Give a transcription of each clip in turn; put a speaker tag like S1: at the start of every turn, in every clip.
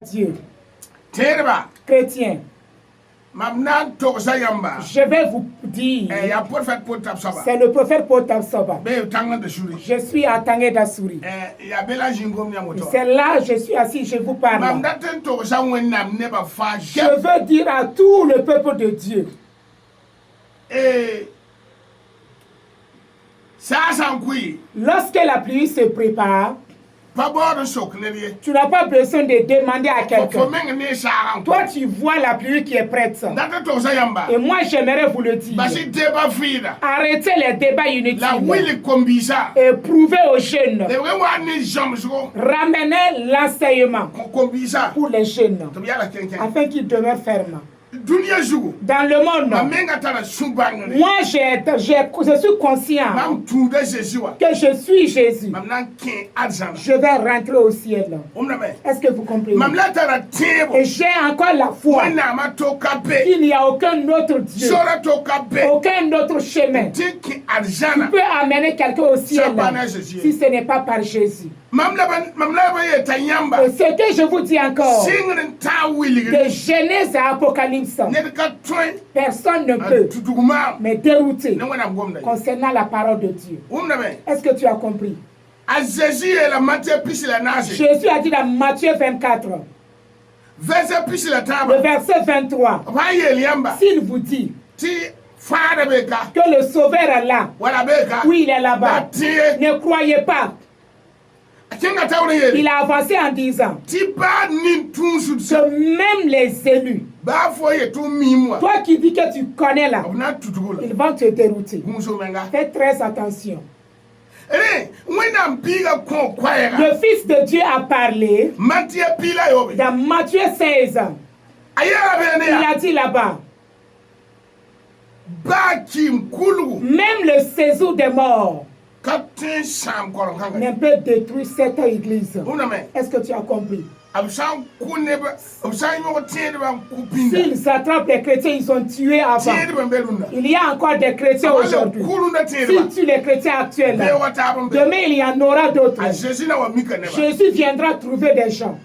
S1: Dieu. Chrétien. Je vais vous dire, c'est le prophète Potabsaba. Je suis à Tangé d'Assouri. C'est là, je suis assis, je vous parle. Je veux dire à tout le peuple de Dieu. Lorsque la pluie se prépare, tu n'as pas besoin de demander à quelqu'un. Toi, tu vois la pluie qui est prête. Et moi, j'aimerais vous le dire. Arrêtez les débats inutiles. Et prouvez aux jeunes. Ramenez l'enseignement pour les jeunes, afin qu'ils demeurent fermes. Dans le monde, moi je suis conscient que je suis Jésus. Je vais rentrer au ciel. Est-ce que vous comprenez? Et j'ai encore la foi qu'il n'y a aucun autre Dieu, aucun autre chemin qui peut amener quelqu'un au ciel si ce n'est pas par Jésus. Et ce que je vous dis encore, de Genèse à Apocalypse, personne ne peut me dérouter concernant la parole de Dieu. Est-ce que tu as compris? Jésus a dit dans Matthieu 24, le verset 23, s'il vous dit que le Sauveur est là, oui, il est là-bas, ne croyez pas. Il a avancé en disant que même les élus, toi qui dis que tu connais là, ils vont te dérouter. Fais très attention. Le Fils de Dieu a parlé dans Matthieu 16. Il a dit là-bas, même le séjour des morts ne peut détruire cette église. Est-ce que tu as compris? S'ils attrapent les chrétiens, ils sont tués avant. Il y a encore des chrétiens aujourd'hui. S'ils tuent les chrétiens actuels, demain il y en aura d'autres. Jésus viendra trouver des gens.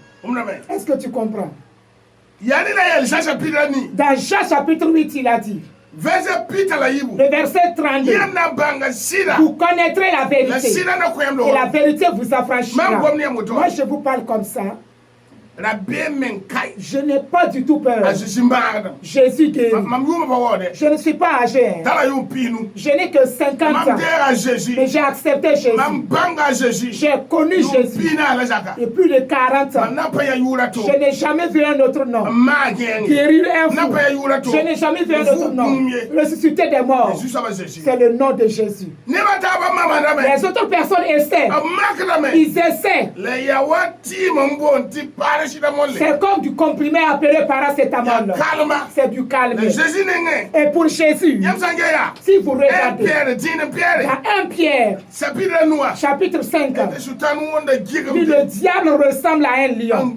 S1: Est-ce que tu comprends? Dans Jean chapitre 8, il a dit, le verset 32, vous connaîtrez la vérité et la vérité vous affranchira. Moi je vous parle comme ça. Je n'ai pas du tout peur. Jésus guérit. Je ne suis pas âgé. Je n'ai que 50 ans. Mais j'ai accepté Jésus. J'ai connu Jésus. Et plus de 40 ans. Je n'ai jamais vu un autre nom. Guérir un fou. Je n'ai jamais vu un autre nom. Ressusciter des morts. C'est le nom de Jésus. Les autres personnes essaient. Ils essaient. C'est comme du comprimé appelé paracétamol. C'est du calme. Et pour Jésus, si vous regardez, dans 1 Pierre, chapitre 5, le diable ressemble à un lion.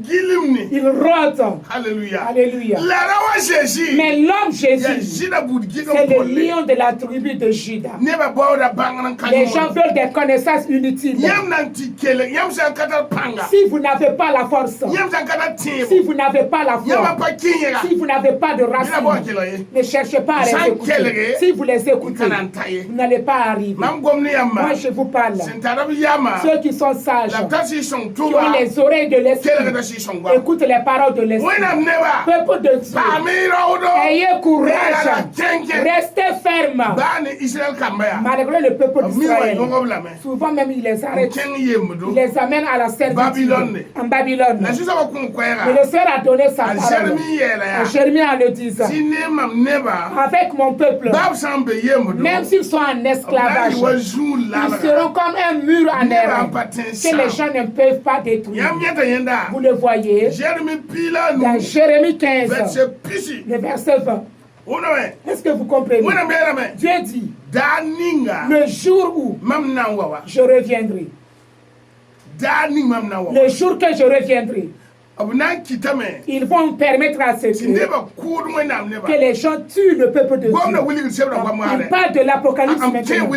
S1: Il rôde. Alléluia. Alléluia. Mais l'homme Jésus, c'est le lion de la tribu de Juda. Les gens veulent des connaissances inutiles. Si vous n'avez pas la force, si vous n'avez pas la foi, si vous n'avez pas de racines, ne cherchez pas à les écouter. Si vous les écoutez, vous n'allez pas arriver. Moi, je vous parle. Ceux qui sont sages, qui ont les oreilles de l'esprit, écoutent les paroles de l'esprit. Peuple de Dieu, ayez courage, restez ferme. Malgré le peuple d'Israël, souvent même il les arrête, il les amène à la servitude en Babylone. Mais le Seigneur a donné sa parole à Jérémie en le disant, avec mon peuple, même s'ils sont en esclavage, ils seront comme un mur en airain que les gens ne peuvent pas détruire. Vous le voyez dans Jérémie 15, le verset 20. Est-ce que vous comprenez? Dieu dit, le jour où je reviendrai, le jour que je reviendrai, Ils vont permettre à ce que les gens tuent le peuple de Dieu. Il parle de l'Apocalypse maintenant.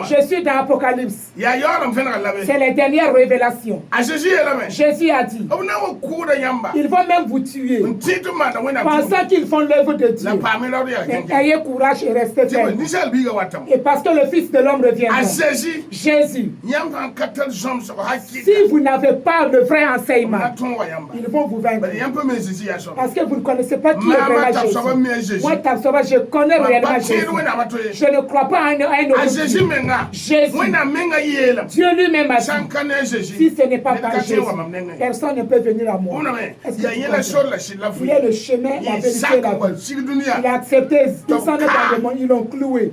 S1: Je suis dans l'Apocalypse. C'est les dernières révélations. Jésus a dit, ils vont même vous tuer, pensant qu'ils font l'œuvre de Dieu. Mais ayez courage et restez fermes. Et parce que le Fils de l'homme reviendra. Jésus, si vous n'avez pas le vrai enseignement, ils vont vous vaincre. Parce que vous ne connaissez pas qui est vraiment Jésus. Moi, je connais réellement Jésus. Je ne crois pas à un autre Jésus. Dieu lui-même a dit, si ce n'est pas par Jésus, personne ne peut venir à moi. Il est le chemin, la vérité et la vie. Il a accepté, ils sont dans le monde, ils l'ont cloué.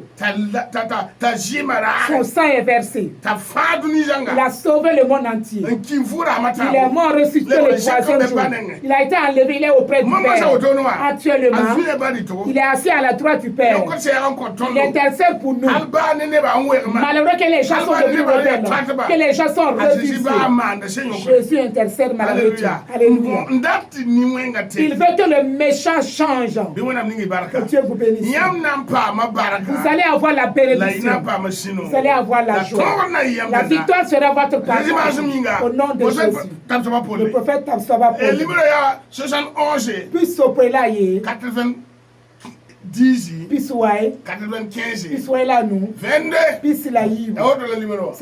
S1: Son sang est versé. Il a sauvé le monde entier. Il est mort, ressuscité le troisième jour. Il a été enlevé, il est auprès du Père. Actuellement, il est assis à la droite du Père. Il intercède pour nous. Malheureux que les gens sont devenus rebelles, que les gens sont refusés. Jésus intercède malgré tout. Alléluia. Il veut que le méchant change. Que Dieu vous bénisse. Vous allez avoir la bénédiction. Vous allez avoir la joie. La victoire sera votre part. Au nom de Jésus. Le prophète Tamsaba Paul. Puis sopela ye.
S2: 10
S1: puis
S2: 95
S1: puis là nous
S2: 22
S1: puis la yiv